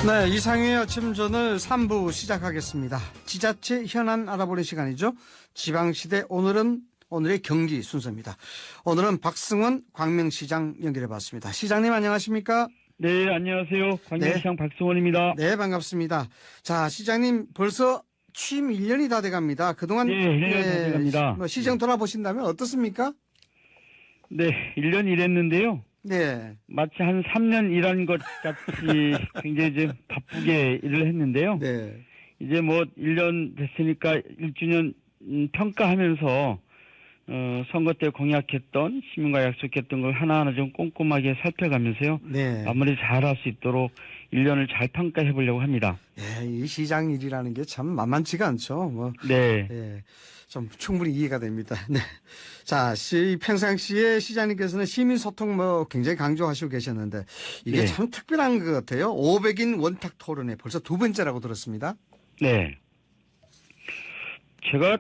네, 이상의 아침전을 3부 시작하겠습니다. 지자체 현안 알아보는 시간이죠. 지방시대 오늘의 경기 순서입니다. 오늘은 박승원 광명시장 연결해봤습니다. 시장님 안녕하십니까? 네, 안녕하세요. 광명시장 박승원입니다. 네, 반갑습니다. 자, 시장님 벌써 취임 1년이 다 돼갑니다. 그동안 네, 1년이 다 돼갑니다. 시정 돌아보신다면 어떻습니까? 네, 1년 일했는데요. 네. 마치 한 3년 일한 것 같이 굉장히 좀 바쁘게 일을 했는데요. 네. 이제 뭐 1년 됐으니까 1주년 평가하면서 선거 때 공약했던 시민과 약속했던 걸 하나하나 좀 꼼꼼하게 살펴가면서요. 네. 마무리 잘할 수 있도록 1년을 잘 평가해 보려고 합니다. 네, 이 시장 일이라는 게 참 만만치가 않죠. 네. 네. 좀 충분히 이해가 됩니다. 네. 자, 평상시에 시장님께서는 시민소통 굉장히 강조하시고 계셨는데 이게 네. 참 특별한 것 같아요. 500인 원탁 토론회 벌써 두 번째라고 들었습니다. 네. 제가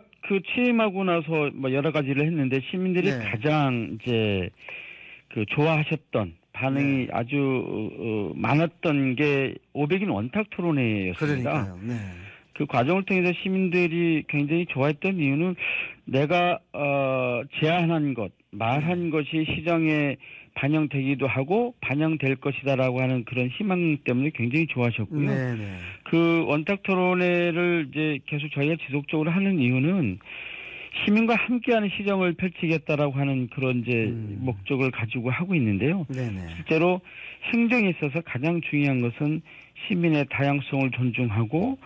취임하고 나서 뭐 여러 가지를 했는데 시민들이 네. 가장 이제 좋아하셨던 반응이 아주 많았던 게 500인 원탁 토론회였습니다. 그러니까요. 네. 그 과정을 통해서 시민들이 굉장히 좋아했던 이유는 내가 제안한 것, 말한 것이 시정에 반영되기도 하고 반영될 것이다라고 하는 그런 희망 때문에 굉장히 좋아하셨고요. 네네. 그 원탁 토론회를 이제 계속 저희가 지속적으로 하는 이유는 시민과 함께하는 시정을 펼치겠다라고 하는 그런 이제 목적을 가지고 하고 있는데요. 네네. 실제로 행정에 있어서 가장 중요한 것은 시민의 다양성을 존중하고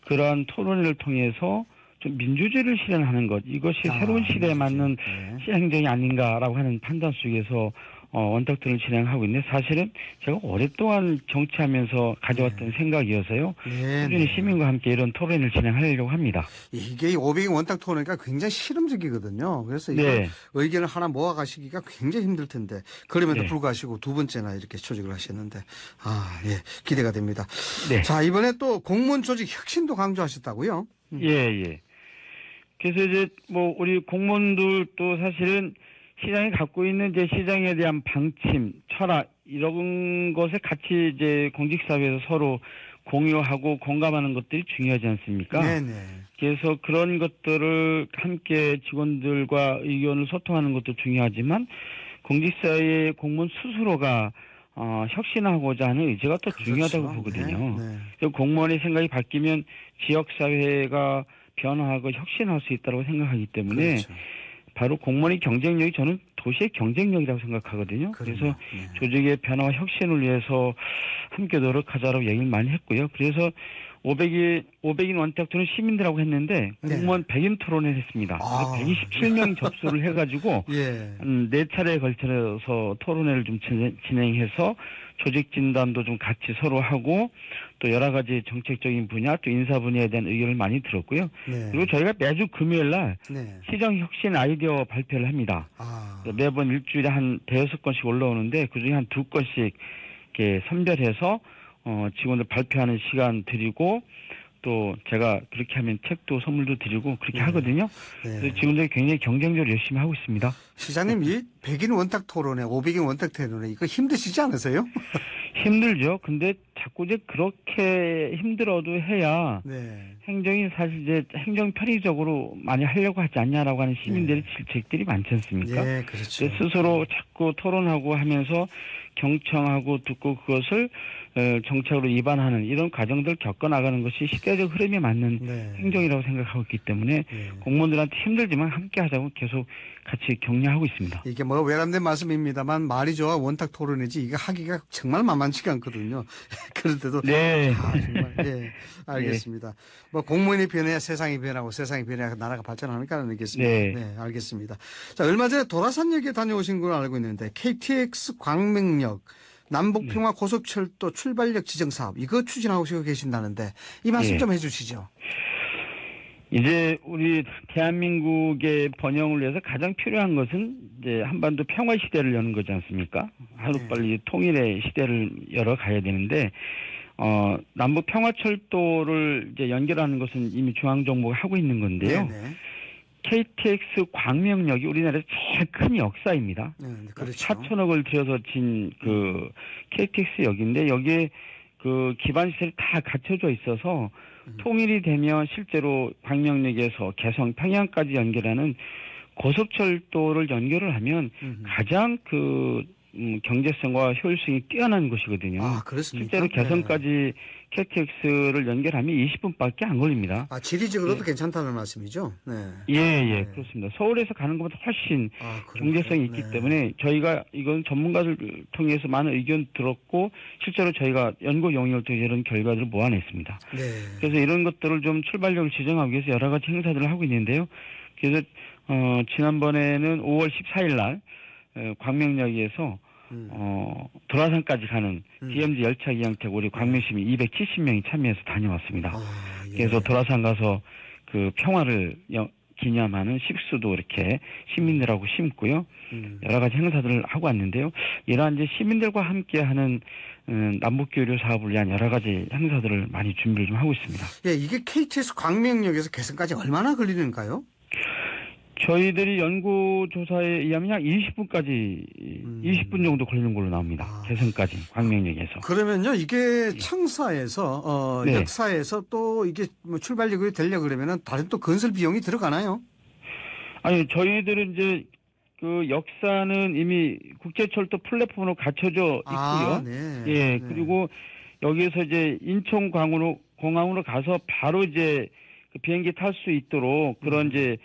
그러한 토론회를 통해서 좀 민주주의를 실현하는 것, 이것이 새로운 시대에 맞는 행정이 아닌가라고 하는 판단 속에서 원탁 토론을 진행하고 있는데 사실은 제가 오랫동안 정치하면서 가져왔던 생각이어서요. 꾸준히 시민과 함께 이런 토론을 진행하려고 합니다. 이게 500인 원탁 토론회가 굉장히 실험적이거든요. 그래서 이거 의견을 하나 모아가시기가 굉장히 힘들 텐데 그럼에도 불구하고 두 번째나 이렇게 조직을 하셨는데 기대가 됩니다. 네. 자, 이번에 또 공무원 조직 혁신도 강조하셨다고요? 예. 그래서 이제 뭐 우리 공무원들도 사실은 시장이 갖고 있는 이제 시장에 대한 방침, 철학 이런 것에 같이 이제 공직사회에서 서로 공유하고 공감하는 것들이 중요하지 않습니까? 네네. 그래서 그런 것들을 함께 직원들과 의견을 소통하는 것도 중요하지만 공직사회의 공무원 스스로가 혁신하고자 하는 의지가 또 중요하다고 보거든요. 그래서 공무원의 생각이 바뀌면 지역사회가 변화하고 혁신할 수 있다고 생각하기 때문에 바로 공무원의 경쟁력이 저는 도시의 경쟁력이라고 생각하거든요. 그래서 조직의 변화와 혁신을 위해서 함께 노력하자라고 얘기를 많이 했고요. 그래서 500인 원탁 토론 시민들하고 했는데 공무원 100인 토론을 했습니다. 127명이 접수를 해가지고 4차례에 걸쳐서 토론회를 좀 진행해서 조직 진단도 좀 같이 서로 하고 또 여러 가지 정책적인 분야 또 인사 분야에 대한 의견을 많이 들었고요. 그리고 저희가 매주 금요일 날 시정 혁신 아이디어 발표를 합니다. 매번 일주일에 한 대여섯 건씩 올라오는데 그중에 한 2건씩 이렇게 선별해서 직원들 발표하는 시간 드리고 또 제가 그렇게 하면 책도 선물도 드리고 그렇게 하거든요. 그래서 직원들이 굉장히 경쟁적으로 열심히 하고 있습니다. 시장님, 이 100인 원탁 토론회, 500인 원탁 토론회 이거 힘드시지 않으세요? 힘들죠. 근데 자꾸 이제 그렇게 힘들어도 해야 행정이 사실 이제 행정 편의적으로 많이 하려고 하지 않냐라고 하는 시민들의 질책들이 많지 않습니까? 그렇죠. 스스로 자꾸 토론하고 하면서 경청하고 듣고 그것을 정책으로 위반하는 이런 과정들 겪어나가는 것이 시대적 흐름에 맞는 행정이라고 생각하고 있기 때문에 공무원들한테 힘들지만 함께 하자고 계속 같이 격려하고 있습니다. 이게 뭐 외람된 말씀입니다만 말이 좋아 원탁 토론이지 이거 하기가 정말 만만치가 않거든요. 그런데도 정말 알겠습니다. 뭐 공무원이 변해야 세상이 변하고 세상이 변해야 나라가 발전하니까 알겠습니다. 알겠습니다. 자, 얼마 전에 도라산역에 다녀오신 걸로 알고 있는데 KTX 광명역 남북평화 고속철도 출발역 지정 사업 이거 추진하고 계신다는데 이 말씀 좀 해주시죠. 이제 우리 대한민국의 번영을 위해서 가장 필요한 것은 이제 한반도 평화 시대를 여는 거지 않습니까? 하루빨리 통일의 시대를 열어가야 되는데 남북 평화철도를 이제 연결하는 것은 이미 중앙정부가 하고 있는 건데요. KTX 광명역이 우리나라에서 제일 큰 역사입니다. 4천억을 들여서 진 그 KTX 역인데 여기에 그 기반 시설이 다 갖춰져 있어서 통일이 되면 실제로 광명역에서 개성, 평양까지 연결하는 고속철도를 연결을 하면 가장 그 경제성과 효율성이 뛰어난 곳이거든요. 아, 그렇습니까? 실제로 개성까지 KTX를 연결하면 20분밖에 안 걸립니다. 아, 지리적으로도 괜찮다는 말씀이죠? 네. 예, 그렇습니다. 서울에서 가는 것보다 훨씬 경제성이 있기 때문에 저희가 이건 전문가들 통해서 많은 의견 들었고 실제로 저희가 연구 용역을 통해 이런 결과들을 모아냈습니다. 네. 그래서 이런 것들을 좀 출발력을 지정하기 위해서 여러 가지 행사들을 하고 있는데요. 그래서 지난번에는 5월 14일 날 광명역에서 도라산까지 가는 DMZ 열차 기항택 우리 광명시민 270명이 참여해서 다녀왔습니다. 예. 그래서 도라산 가서 그 평화를 기념하는 식수도 이렇게 시민들하고 심고요. 여러 가지 행사들을 하고 왔는데요. 이러한 이제 시민들과 함께하는 남북교류 사업을 위한 여러 가지 행사들을 많이 준비를 좀 하고 있습니다. 예, 이게 KTX 광명역에서 개성까지 얼마나 걸리는가요? 저희들이 연구조사에 의하면 한 20분 정도 걸리는 걸로 나옵니다. 개성까지, 광명역에서. 그러면요, 이게 청사에서, 네. 역사에서 또 이게 뭐 출발력이 되려고 그러면은 다른 또 건설 비용이 들어가나요? 아니, 저희들은 이제 그 역사는 이미 국제철도 플랫폼으로 갖춰져 있고요. 네. 예, 네. 그리고 여기에서 이제 인천공항으로 가서 바로 이제 그 비행기 탈 수 있도록 그런 이제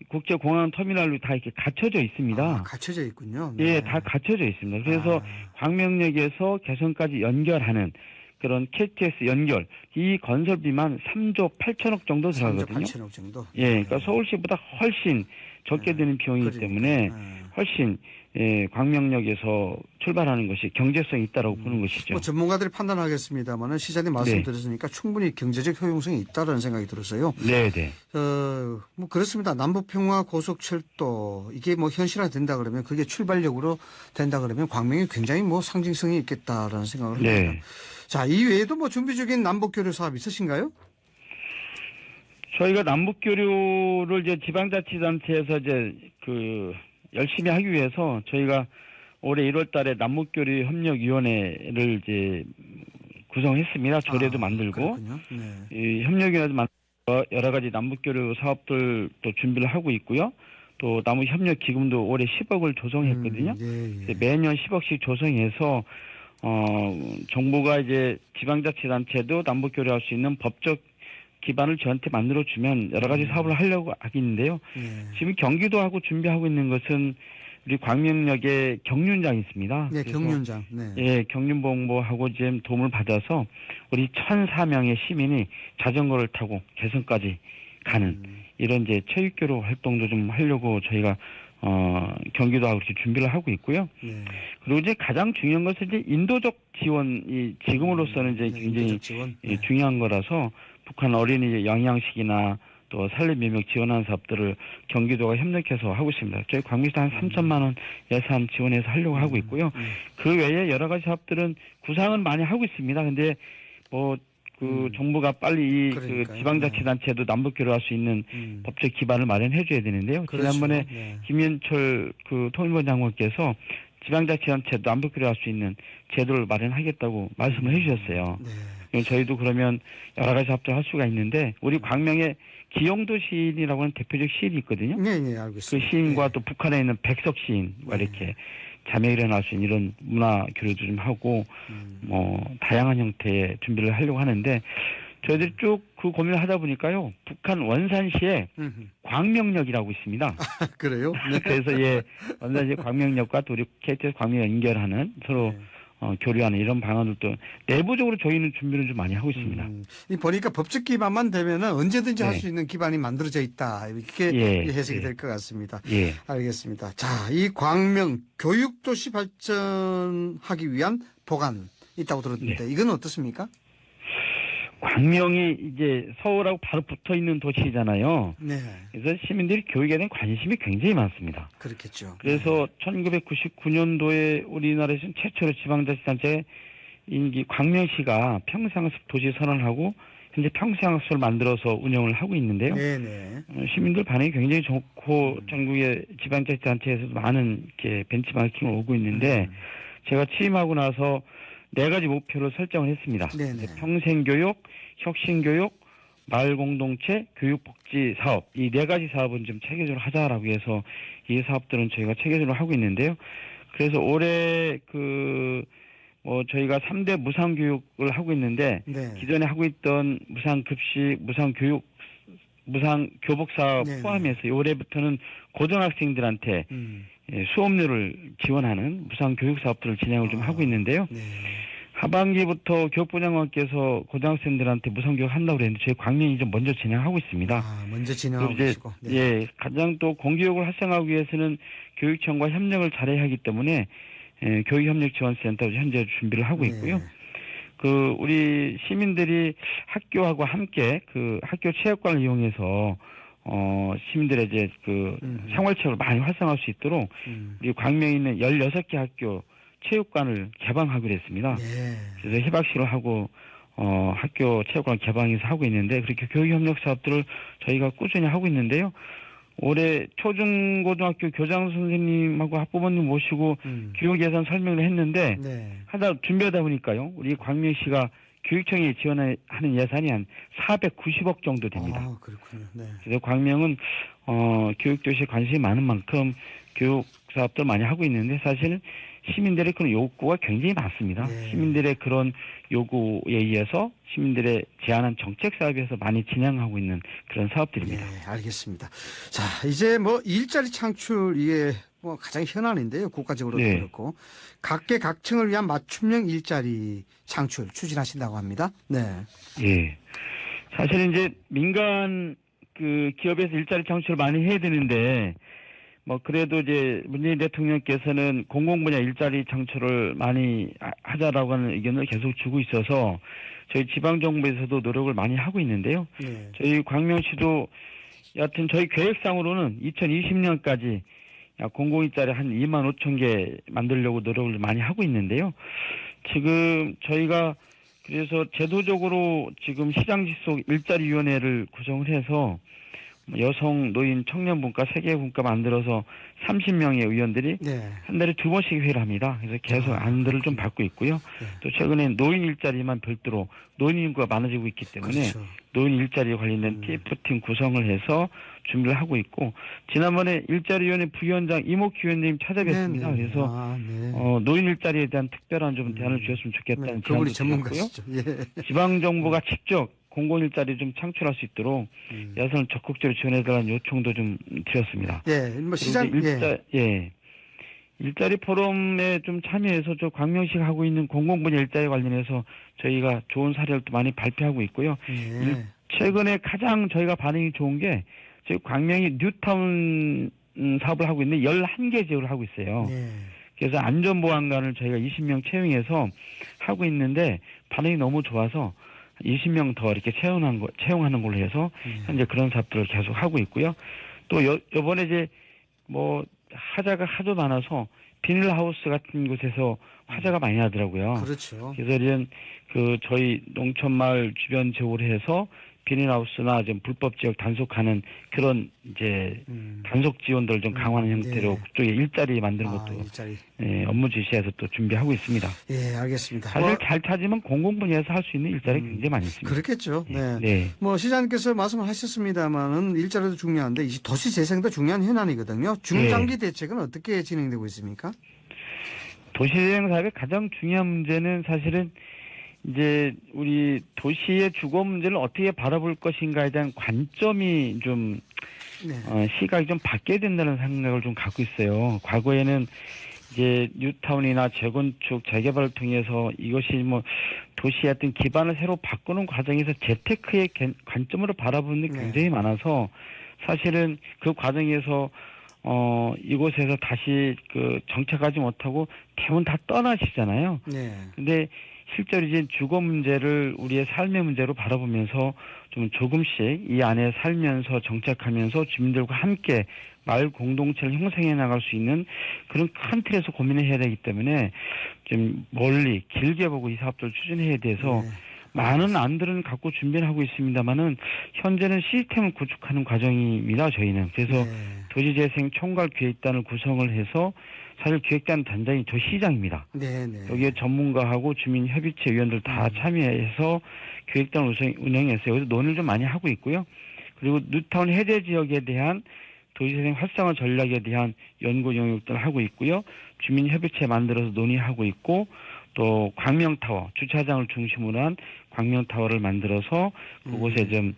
국제공항 터미널로 다 이렇게 갖춰져 있습니다. 갖춰져 있군요. 네. 네. 예, 다 갖춰져 있습니다. 그래서 광명역에서 개성까지 연결하는 그런 KTX 연결, 이 건설비만 3조 8천억 정도 들어가거든요. 3조 8천억 정도? 예, 그러니까 서울시보다 훨씬 적게 드는 비용이기 때문에 훨씬 광명역에서 출발하는 것이 경제성이 있다라고 보는 것이죠. 뭐 전문가들이 판단하겠습니다만은 시장님 말씀 들으시니까 충분히 경제적 효용성이 있다라는 생각이 들어서요. 네. 뭐 그렇습니다. 남북평화 고속철도 이게 뭐 현실화된다 그러면 그게 출발력으로 된다 그러면 광명이 굉장히 뭐 상징성이 있겠다라는 생각을 합니다. 네. 자, 이 외에도 뭐 준비 중인 남북교류 사업 있으신가요? 저희가 남북교류를 이제 지방자치단체에서 이제 그 열심히 하기 위해서 저희가 올해 1월 달에 남북교류 협력위원회를 이제 구성했습니다. 조례도 만들고. 네. 이 협력위원회도 만들어 여러 가지 남북교류 사업들도 준비를 하고 있고요. 또 남북협력기금도 올해 10억을 조성했거든요. 예. 매년 10억씩 조성해서 정부가 이제 지방자치단체도 남북교류할 수 있는 법적 기반을 저한테 만들어주면 여러 가지 사업을 하려고 하겠는데요. 지금 경기도하고 준비하고 있는 것은 우리 광명역에 경륜장이 있습니다. 네, 경륜장. 네. 예, 경륜봉보하고 지금 도움을 받아서 우리 1,004명의 시민이 자전거를 타고 개성까지 가는 이런 이제 체육교류 활동도 좀 하려고 저희가 경기도하고 이렇게 준비를 하고 있고요. 그리고 이제 가장 중요한 것은 이제 인도적 지원이 지금으로서는 이제 굉장히 중요한 거라서 북한 어린이 영양식이나 또 산림묘목 지원하는 사업들을 경기도가 협력해서 하고 있습니다. 저희 광명시도 한 3천만 원 예산 지원해서 하려고 하고 있고요. 그 외에 여러 가지 사업들은 구상은 많이 하고 있습니다. 근데 뭐 그 정부가 빨리 그 지방자치단체도 남북교류할 수 있는 법적 기반을 마련해 줘야 되는데요. 지난번에 김현철 그 통일부 장관께서 지방자치단체도 남북교류할 수 있는 제도를 마련하겠다고 말씀을 해주셨어요. 저희도 그러면 여러 가지 사업들 할 수가 있는데 우리 광명에 기영도 시인이라고 하는 대표적 시인이 있거든요. 네, 알겠습니다. 그 시인과 또 북한에 있는 백석 시인과 이렇게 자매를 해낼 수 있는 이런 문화 교류도 좀 하고 뭐 다양한 형태의 준비를 하려고 하는데 저희들이 쭉 그 고민을 하다 보니까요. 북한 원산시에 광명역이라고 있습니다. 그래요? 네. 그래서 원산시 광명역과 또 우리 KTX 광명 연결하는 서로 교류하는 이런 방안들도 내부적으로 저희는 준비를 좀 많이 하고 있습니다. 이 보니까 법적 기반만 되면은 언제든지 할 수 있는 기반이 만들어져 있다. 이렇게 해석이 될 것 같습니다. 알겠습니다. 자, 이 광명 교육도시 발전하기 위한 보관 있다고 들었는데 이건 어떻습니까? 광명이 이제 서울하고 바로 붙어 있는 도시잖아요. 네. 그래서 시민들이 교육에 대한 관심이 굉장히 많습니다. 그렇겠죠. 그래서 1999년도에 우리나라에서는 최초로 지방자치단체 임기 광명시가 평생학습 도시 선언을 하고 현재 평생학습을 만들어서 운영을 하고 있는데요. 네네. 시민들 반응이 굉장히 좋고 전국의 지방자치단체에서도 많은 이렇게 벤치마킹을 오고 있는데 제가 취임하고 나서 4가지 목표를 설정을 했습니다. 네네. 평생교육, 혁신교육, 마을공동체, 교육복지 사업, 이 4가지 사업은 좀 체계적으로 하자라고 해서 이 사업들은 저희가 체계적으로 하고 있는데요. 그래서 올해 저희가 3대 무상교육을 하고 있는데, 네. 기존에 하고 있던 무상급식, 무상교육, 무상교복 사업 네네. 포함해서 올해부터는 고등학생들한테 수업료를 지원하는 무상교육 사업들을 진행을 좀 하고 있는데요. 네. 하반기부터 교육부 장관께서 고등학생들한테 무상교육 한다고 그랬는데 저희 광명이 좀 먼저 진행하고 있습니다. 먼저 진행하고 그리고 이제 계시고. 네. 예, 가장 또 공교육을 활성화하기 위해서는 교육청과 협력을 잘해야 하기 때문에 교육협력지원센터 현재 준비를 하고 있고요. 우리 시민들이 학교하고 함께 학교 체육관을 이용해서 시민들의 이제 생활체육을 많이 활성화할 수 있도록 우리 광명에 있는 16개 학교 체육관을 개방하기로 했습니다. 네. 그래서 희박식을 하고 학교 체육관 개방해서 하고 있는데, 그렇게 교육협력 사업들을 저희가 꾸준히 하고 있는데요. 올해 초중고등학교 교장 선생님하고 학부모님 모시고 교육 예산 설명을 했는데 하다 준비하다 보니까요, 우리 광명시가 교육청이 지원하는 예산이 한 490억 정도 됩니다. 그렇군요. 네. 그래서 광명은 교육도시에 관심이 많은 만큼 교육 사업들 많이 하고 있는데, 사실은 시민들의 그런 욕구가 굉장히 많습니다. 네. 시민들의 그런 요구에 의해서 시민들의 제안한 정책 사업에서 많이 진행하고 있는 그런 사업들입니다. 네, 알겠습니다. 자, 이제 일자리 창출, 이게 가장 현안인데요. 국가적으로도 네. 그렇고. 각계 각층을 위한 맞춤형 일자리 창출 추진하신다고 합니다. 네. 예. 사실은 이제 민간 기업에서 일자리 창출을 많이 해야 되는데, 그래도 이제 문재인 대통령께서는 공공분야 일자리 창출을 많이 하자라고 하는 의견을 계속 주고 있어서 저희 지방정부에서도 노력을 많이 하고 있는데요. 네. 저희 광명시도 여하튼 저희 계획상으로는 2020년까지 약 공공일자리 한 2만 5천 개 만들려고 노력을 많이 하고 있는데요. 지금 저희가 그래서 제도적으로 지금 시장지속 일자리위원회를 구성을 해서 여성, 노인, 청년분과 세계분과 만들어서 30명의 의원들이 한 달에 2번씩 회의를 합니다. 그래서 계속 안들을 좀 받고 있고요. 또 최근에 노인 일자리만 별도로 노인 인구가 많아지고 있기 때문에 노인 일자리에 관련된 TF팀 구성을 해서 준비를 하고 있고, 지난번에 일자리위원회 부위원장 이목희 위원님 찾아뵀습니다. 그래서 노인 일자리에 대한 특별한 좀 대안을 주셨으면 좋겠다는 제안도 드렸고요. 지방정부가 직접 공공일자리 좀 창출할 수 있도록 예산을 적극적으로 지원해달라는 요청도 좀 드렸습니다. 일자리 포럼에 좀 참여해서 저 광명시가 하고 있는 공공분야 일자리 관련해서 저희가 좋은 사례를 또 많이 발표하고 있고요. 최근에 가장 저희가 반응이 좋은 게 저희 광명이 뉴타운 사업을 하고 있는데 11개 지역을 하고 있어요. 그래서 안전보안관을 저희가 20명 채용해서 하고 있는데 반응이 너무 좋아서 20명 더 이렇게 채용하는 걸로 해서 현재 그런 사업들을 계속 하고 있고요. 또 요번에 이제 하자가 하도 많아서 비닐하우스 같은 곳에서 화재가 많이 나더라고요. 그렇죠. 그래서 이런 저희 농촌마을 주변 지역으로 해서 비닐하우스나 좀 불법 지역 단속하는 그런 이제 단속 지원들을 좀 강화하는 형태로 그쪽에 일자리 만드는 것도 업무 지시해서 또 준비하고 있습니다. 예, 알겠습니다. 사실 잘 찾으면 공공분야에서 할 수 있는 일자리 굉장히 많이 있습니다. 그렇겠죠. 네. 시장님께서 말씀을 하셨습니다만은 일자리도 중요한데 이 도시 재생도 중요한 현안이거든요. 중장기 대책은 어떻게 진행되고 있습니까? 도시재생 사업의 가장 중요한 문제는 사실은 이제 우리 도시의 주거 문제를 어떻게 바라볼 것인가에 대한 관점이 좀 시각이 좀 바뀌어야 된다는 생각을 좀 갖고 있어요. 과거에는 이제 뉴타운이나 재건축, 재개발을 통해서 이것이 도시의 어떤 기반을 새로 바꾸는 과정에서 재테크의 관점으로 바라보는 게 굉장히 많아서 사실은 그 과정에서 이곳에서 다시 정착하지 못하고 대부분 다 떠나시잖아요. 근데 실제로 이제 주거 문제를 우리의 삶의 문제로 바라보면서 좀 조금씩 이 안에 살면서 정착하면서 주민들과 함께 마을 공동체를 형성해 나갈 수 있는 그런 큰 틀에서 고민을 해야 되기 때문에 좀 멀리 길게 보고 이 사업들을 추진해야 돼서 많은 안들은 갖고 준비를 하고 있습니다만은 현재는 시스템을 구축하는 과정입니다. 저희는 그래서 네. 도시재생 총괄기획단을 구성을 해서 사실 기획단 단장이 도시장입니다. 네네. 여기에 전문가하고 주민협의체 위원들 다 참여해서 기획단을 운영해서 여기서 논의를 좀 많이 하고 있고요. 그리고 뉴타운 해제 지역에 대한 도시재생 활성화 전략에 대한 연구 영역들을 하고 있고요. 주민협의체 만들어서 논의하고 있고 또 광명타워 주차장을 중심으로 한 광명타워를 만들어서 그곳에 좀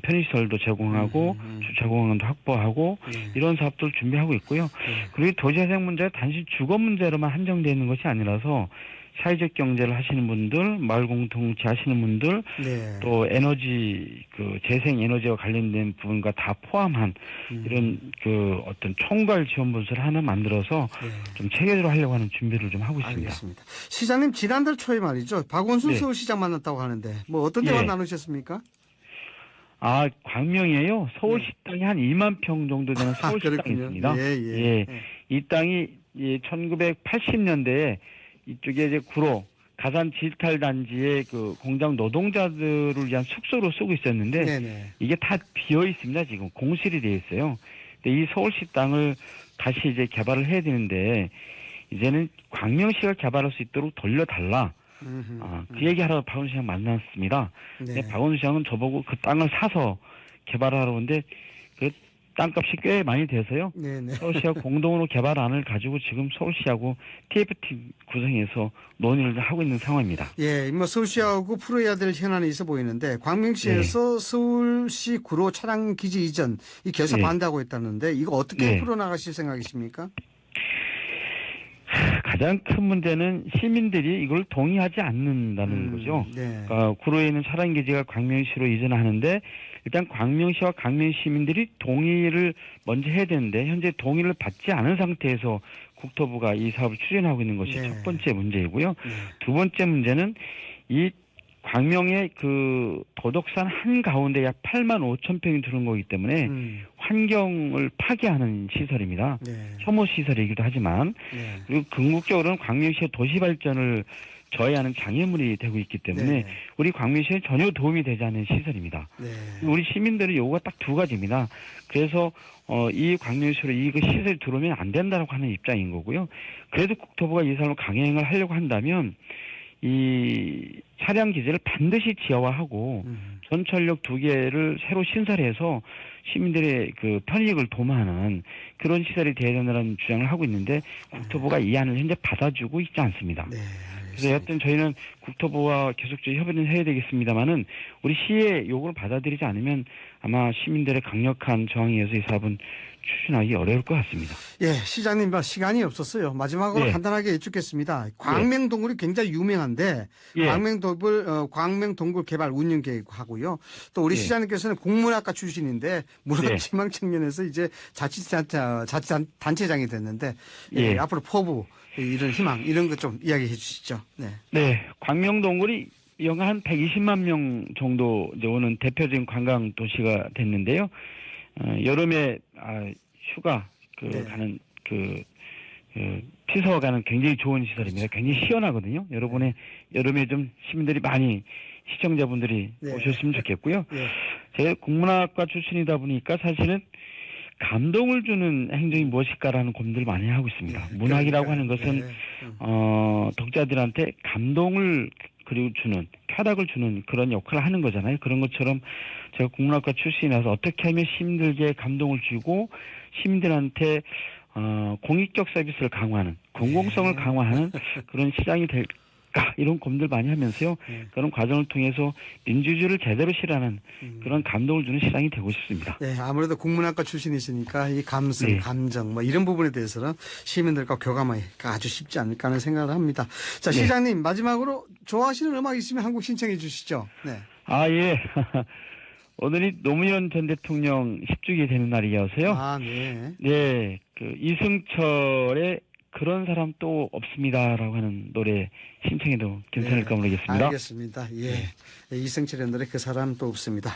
편의시설도 제공하고 주차 공간도 확보하고 이런 사업들을 준비하고 있고요. 그리고 도시재생 문제가 단지 주거 문제로만 한정되어 있는 것이 아니라서 사회적 경제를 하시는 분들, 마을 공동체 하시는 분들, 네. 또 에너지 재생 에너지와 관련된 부분과 다 포함한 이런 어떤 총괄 지원 분수를 하나 만들어서 좀 체계적으로 하려고 하는 준비를 좀 하고 있습니다. 알겠습니다. 시장님 지난달 초에 말이죠. 박원순 서울시장 만났다고 하는데 뭐 어떤 대화 나누셨습니까? 아, 광명이에요. 서울시 땅이 한 2만 평 정도 되는 서울시 땅이 그렇군요. 있습니다. 예. 이 땅이 1980년대에 이쪽에 이제 구로 가산 디지털 단지의 공장 노동자들을 위한 숙소로 쓰고 있었는데 네네. 이게 다 비어 있습니다. 지금 공실이 되어 있어요. 근데 이 서울시 땅을 다시 이제 개발을 해야 되는데 이제는 광명시가 개발할 수 있도록 돌려달라. 그 얘기하러 박원순 시장 만났습니다. 근데 박원순 시장은 저보고 그 땅을 사서 개발하라고 하는데 그 땅값이 꽤 많이 돼서요. 네네. 서울시와 공동으로 개발안을 가지고 지금 서울시하고 TF팀 구성해서 논의를 하고 있는 상황입니다. 예, 뭐 서울시하고 풀어야 될 현안이 있어 보이는데 광명시에서 서울시 구로 차량 기지 이전 이 결사 반대하고 있다는데 이거 어떻게 풀어나가실 생각이십니까? 가장 큰 문제는 시민들이 이걸 동의하지 않는다는 거죠. 그러니까 구로에 있는 차량 기지가 광명시로 이전하는데 일단 광명시와 광명 시민들이 동의를 먼저 해야 되는데 현재 동의를 받지 않은 상태에서 국토부가 이 사업을 추진하고 있는 것이 첫 번째 문제이고요. 두 번째 문제는 이 광명의 도덕산 한가운데 약 8만 5천 평이 들어온 거기 때문에 환경을 파괴하는 시설입니다. 혐오 시설이기도 하지만 그리고 궁극적으로는 광명시의 도시발전을 저해하는 장애물이 되고 있기 때문에 우리 광명시에 전혀 도움이 되지 않는 시설입니다. 우리 시민들의 요구가 딱 두 가지입니다. 그래서 이 광명시로 이 시설이 들어오면 안 된다라고 하는 입장인 거고요. 그래도 국토부가 이 사람을 강행을 하려고 한다면 이 차량 기지를 반드시 지하화하고 전철역 2개를 새로 신설해서 시민들의 편익을 도모하는 그런 시설이 되어야 된다는 주장을 하고 있는데 국토부가 이 안을 현재 받아주고 있지 않습니다. 그래서 여하튼 저희는 국토부와 계속적인 협의는 해야 되겠습니다만은 우리 시의 요구를 받아들이지 않으면 아마 시민들의 강력한 저항에 의해서 이 사업은 추진하기 어려울 것 같습니다. 예, 시장님 시간이 없었어요. 마지막으로 간단하게 여쭙겠습니다. 광명동굴이 굉장히 유명한데 광명동굴 개발 운영 계획하고요. 또 우리 시장님께서는 공문학과 출신인데 문화지망 청년에서 이제 자치단체장이 됐는데 앞으로 포부 이런 희망 이런 것 좀 이야기해 주시죠. 네, 광명동굴이 연간 한 120만 명 정도 이제 오는 대표적인 관광 도시가 됐는데요. 여름에 휴가 가는 피서 가는 굉장히 좋은 시설입니다. 굉장히 시원하거든요. 여름에 좀 시민들이 많이 시청자분들이 오셨으면 좋겠고요. 제가 국문학과 출신이다 보니까 사실은 감동을 주는 행동이 무엇일까라는 고민들을 많이 하고 있습니다. 문학이라고 하는 것은 독자들한테 감동을 그리고 쾌락을 주는 그런 역할을 하는 거잖아요. 그런 것처럼 제가 국문학과 출신이라서 어떻게 하면 시민들에게 감동을 주고 시민들한테 공익적 서비스를 강화하는 공공성을 강화하는 그런 시장이 될까 이런 고민들 많이 하면서요. 그런 과정을 통해서 민주주의를 제대로 실현하는 그런 감동을 주는 시장이 되고 싶습니다. 네, 아무래도 국문학과 출신이시니까 이 감성, 감정 이런 부분에 대해서는 시민들과 교감하기가 아주 쉽지 않을까 하는 생각을 합니다. 자, 시장님 마지막으로 좋아하시는 음악 있으면 한 곡 신청해 주시죠. 예. 오늘이 노무현 전 대통령 10주기 되는 날이어서요. 이승철의 그런 사람 또 없습니다라고 하는 노래 신청해도 괜찮을까 모르겠습니다. 알겠습니다. 이승철의 노래 그 사람 또 없습니다.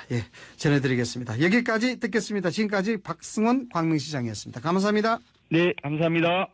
전해드리겠습니다. 여기까지 듣겠습니다. 지금까지 박승원 광명시장이었습니다. 감사합니다. 네, 감사합니다.